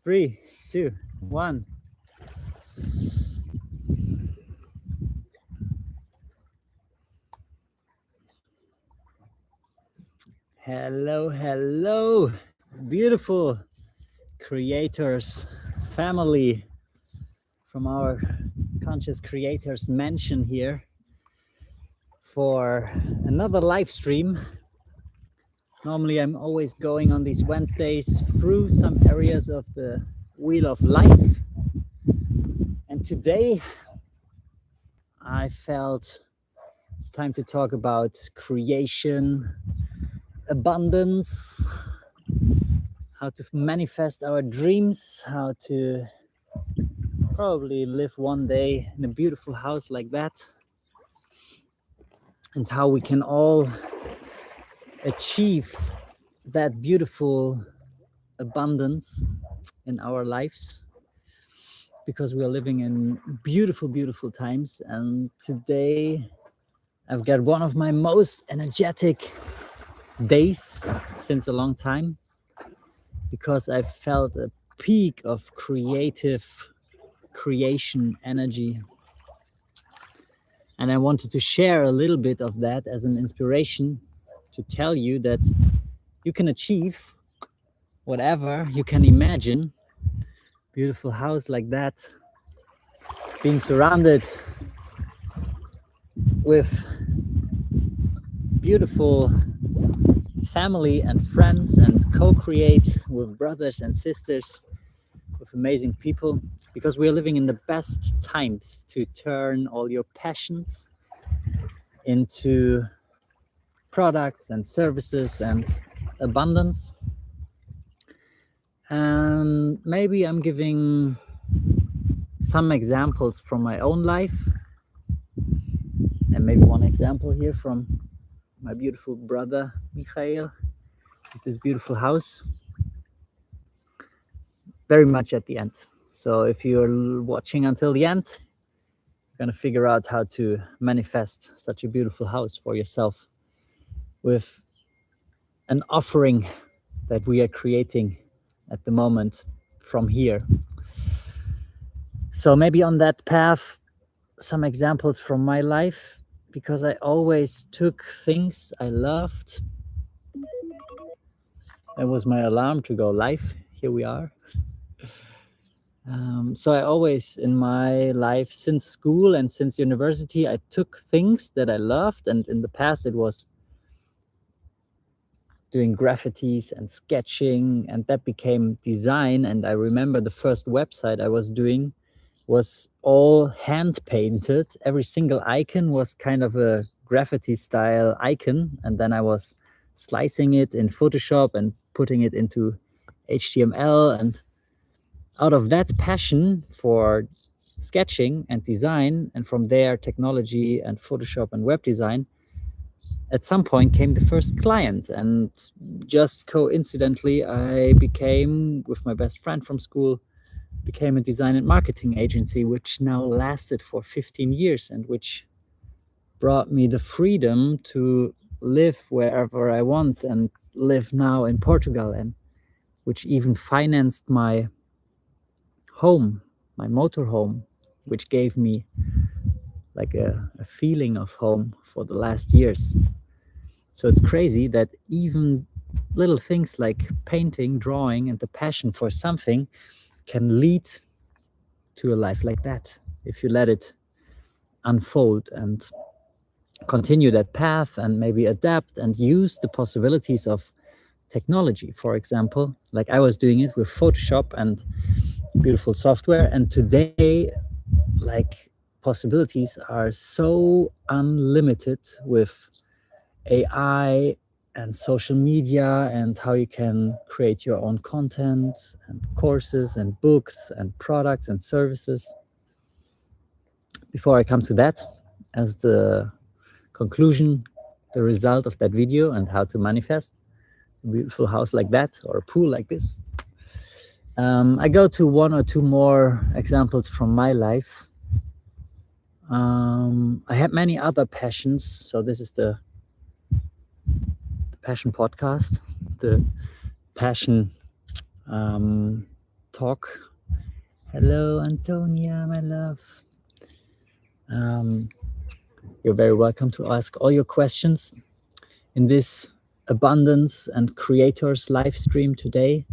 3, 2, 1. Hello, beautiful creators, family from our Conscious Creators Mansion here for another live stream. Normally I'm always going on these Wednesdays through some areas of the Wheel of Life, and today I felt it's time to talk about creation, abundance, how to manifest our dreams, how to probably live one day in a beautiful house like that, and how we can all achieve that beautiful abundance in our lives, because we are living in beautiful times. And today I've got one of my most energetic days since a long time, because I felt a peak of creation energy, and I wanted to share a little bit of that as an inspiration to tell you that you can achieve whatever you can imagine. Beautiful house like that, being surrounded with beautiful family and friends, and co-create with brothers and sisters, with amazing people, because we are living in the best times to turn all your passions into products and services and abundance. And maybe I'm giving some examples from my own life, and maybe one example here from my beautiful brother Michael with this beautiful house, very much at the end. So if you're watching until the end, you're gonna figure out how to manifest such a beautiful house for yourself with an offering that we are creating at the moment from here. So maybe on that path, some examples from my life, because I always took things I loved. That was my alarm to go live. Here we are. So I always, in my life, since school and since university, I took things that I loved, and in the past it was doing graffitis and sketching, and that became design. And I remember the first website I was doing was all hand painted. Every single icon was kind of a graffiti style icon, and then I was slicing it in Photoshop and putting it into HTML. And out of that passion for sketching and design, and from there technology and Photoshop and web design, at some point came the first client. And just coincidentally, I became, with my best friend from school, became a design and marketing agency, which now lasted for 15 years and which brought me the freedom to live wherever I want and live now in Portugal, and which even financed my home, my motorhome, which gave me like a feeling of home for the last years. So it's crazy that even little things like painting, drawing, and the passion for something can lead to a life like that, if you let it unfold and continue that path, and maybe adapt and use the possibilities of technology. For example, like I was doing it with Photoshop and beautiful software, and today, like, possibilities are so unlimited with AI and social media, and how you can create your own content and courses and books and products and services. Before I come to that, as the conclusion, the result of that video, and how to manifest a beautiful house like that, or a pool like this, I go to one or two more examples from my life. I had many other passions. So this is the passion podcast, the passion talk. Hello, Antonia, my love. You're very welcome to ask all your questions in this abundance and creators live stream today.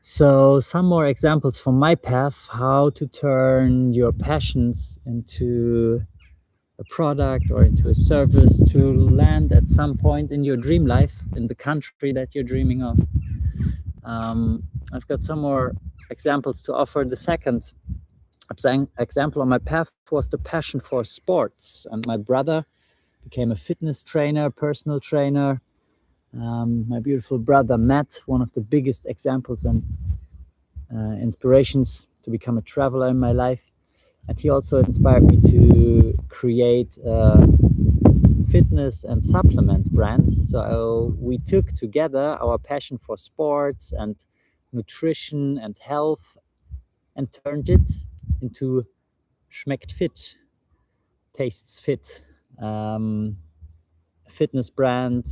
So some more examples from my path, how to turn your passions into a product or into a service to land at some point in your dream life, in the country that you're dreaming of. I've got some more examples to offer. The second example on my path was the passion for sports, and my brother became a fitness trainer, personal trainer. My beautiful brother Matt, one of the biggest examples and inspirations to become a traveler in my life, and he also inspired me to create a fitness and supplement brand. So we took together our passion for sports and nutrition and health and turned it into Schmeckt Fit, Tastes Fit, a fitness brand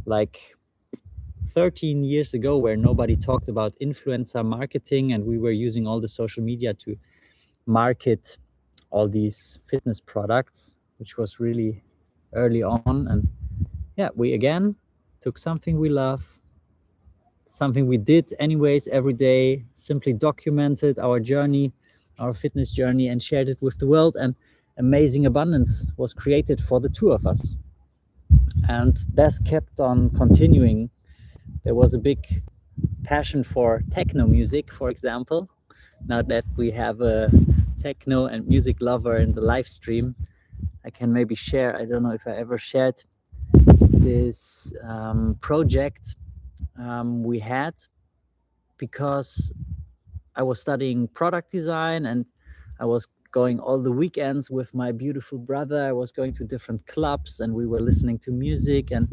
like 13 years ago, where nobody talked about influencer marketing, and we were using all the social media to market all these fitness products, which was really early on. And yeah, we again took something we love, something we did anyways every day, simply documented our journey, our fitness journey, and shared it with the world. And amazing abundance was created for the two of us. And this kept on continuing. There was a big passion for techno music, for example. Now that we have a techno and music lover in the live stream, I can maybe share, I don't know if I ever shared this project we had, because I was studying product design and I was going all the weekends with my beautiful brother. I was going to different clubs and we were listening to music, and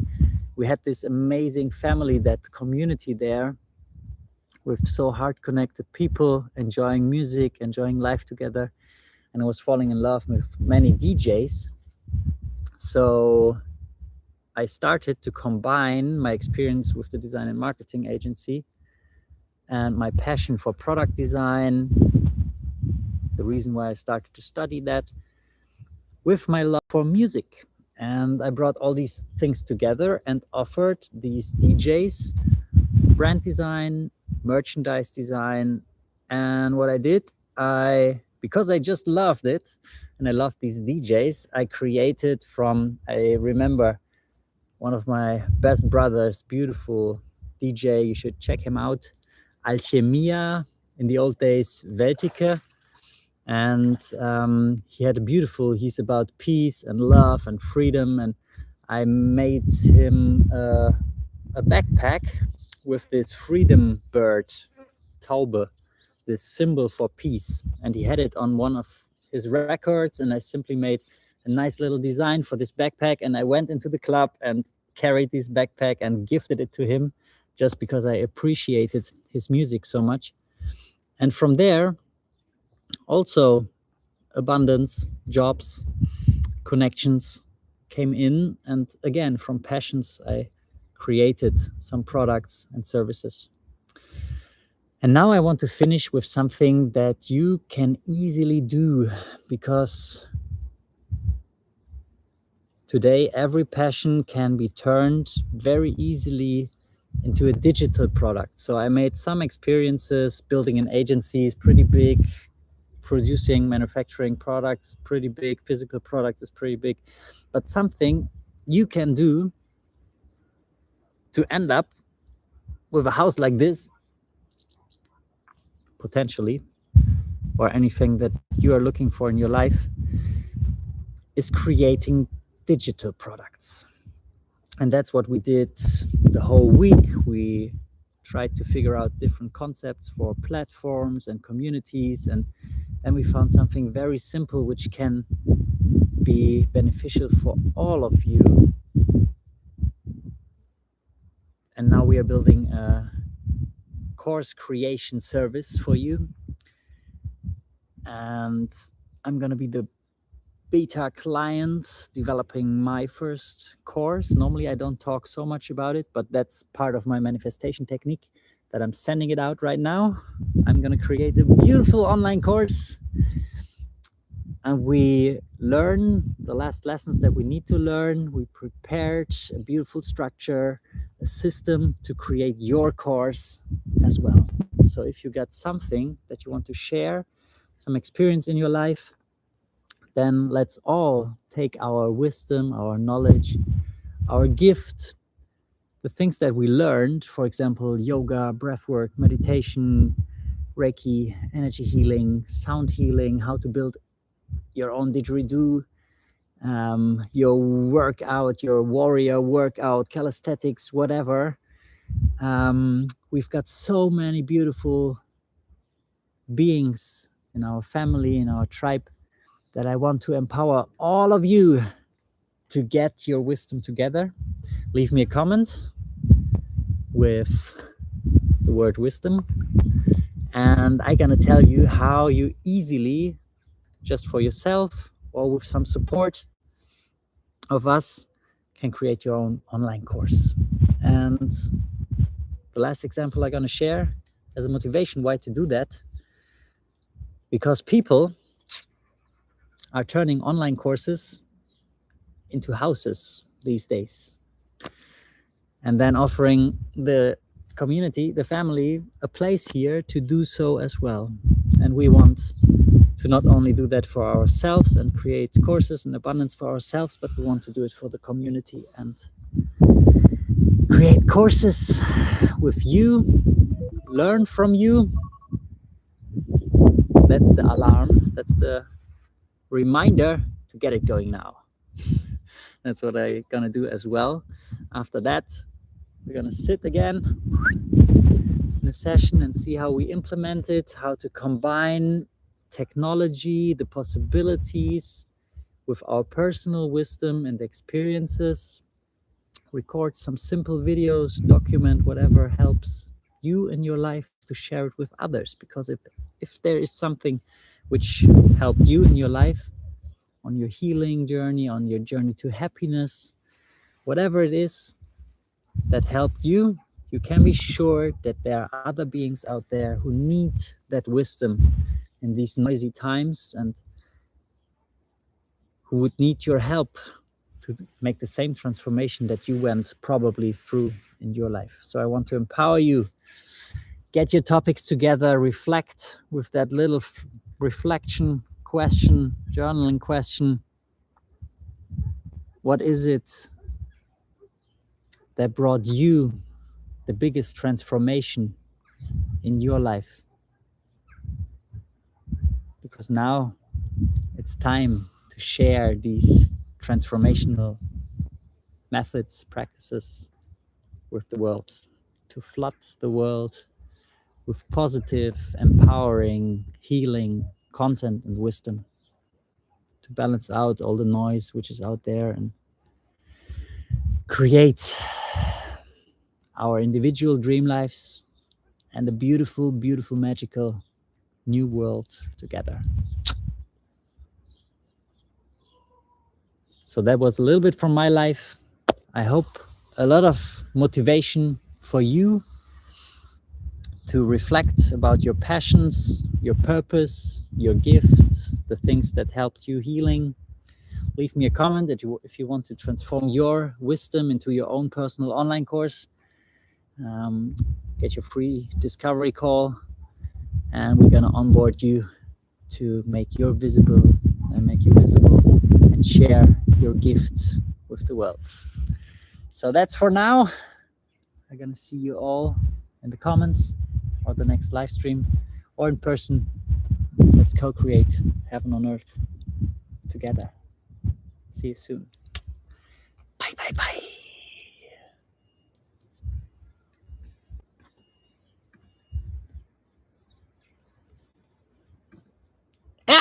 we had this amazing family, that community there, with so hard connected people, enjoying music, enjoying life together. And I was falling in love with many DJs. So I started to combine my experience with the design and marketing agency and my passion for product design, the reason why I started to study that, with my love for music. And I brought all these things together and offered these DJs brand design, merchandise design. And what I did, because I just loved it and I loved these DJs, I created I remember one of my best brothers, beautiful DJ, you should check him out, Alchemia, in the old days, Weltike. And he's about peace and love and freedom. And I made him a backpack with this freedom bird, Taube, this symbol for peace. And he had it on one of his records, and I simply made a nice little design for this backpack. And I went into the club and carried this backpack and gifted it to him, just because I appreciated his music so much. And from there, also abundance, jobs, connections came in. And again, from passions, I created some products and services. And now I want to finish with something that you can easily do, because today every passion can be turned very easily into a digital product. So I made some experiences building an agency, is pretty big, producing, manufacturing products, pretty big, physical products is pretty big. But something you can do to end up with a house like this, potentially, or anything that you are looking for in your life, is creating digital products. And that's what we did the whole week. We tried to figure out different concepts for platforms and communities, and then we found something very simple which can be beneficial for all of you. And now we are building a course creation service for you, and I'm going to be the beta client developing my first course. Normally I don't talk so much about it, but that's part of my manifestation technique, that I'm sending it out right now. I'm going to create a beautiful online course, and we learn the last lessons that we need to learn. We prepared a beautiful structure, a system to create your course as well. So if you got something that you want to share, some experience in your life, then let's all take our wisdom, our knowledge, our gift, the things that we learned, for example, yoga, breathwork, meditation, Reiki, energy healing, sound healing, how to build your own didgeridoo, your workout, your warrior workout, calisthenics, whatever. We've got so many beautiful beings in our family, in our tribe, that I want to empower all of you to get your wisdom together. Leave me a comment with the word wisdom, and I'm gonna tell you how you easily, just for yourself or with some support of us, can create your own online course. And the last example I'm gonna share as a motivation why to do that, because people are turning online courses into houses these days, and then offering the community, the family, a place here to do so as well. And we want to not only do that for ourselves and create courses in abundance for ourselves, but we want to do it for the community and create courses with you, learn from you. That's the alarm, that's the reminder to get it going now. That's what I'm gonna do as well. After that, we're gonna sit again in a session and see how we implement it, how to combine technology, the possibilities with our personal wisdom and experiences. Record some simple videos, document whatever helps you in your life to share it with others. Because if there is something which helped you in your life, on your healing journey, on your journey to happiness, whatever it is that helped you, you can be sure that there are other beings out there who need that wisdom in these noisy times and who would need your help to make the same transformation that you went probably through in your life. So I want to empower you. Get your topics together, reflect with that little reflection question, journaling question. What is it that brought you the biggest transformation in your life? Because now it's time to share these transformational methods, practices with the world, to flood the world with positive, empowering, healing content and wisdom, to balance out all the noise which is out there and create our individual dream lives and a beautiful, beautiful, magical new world together. So that was a little bit from my life. I hope a lot of motivation for you to reflect about your passions, your purpose, your gifts, the things that helped you healing. Leave me a comment if you want to transform your wisdom into your own personal online course. Get your free discovery call, and we're gonna onboard you to make you visible and share your gift with the world. So that's for now. I'm gonna see you all in the comments or the next live stream or in person. Let's co-create heaven on earth together. See you soon. Bye, bye, bye.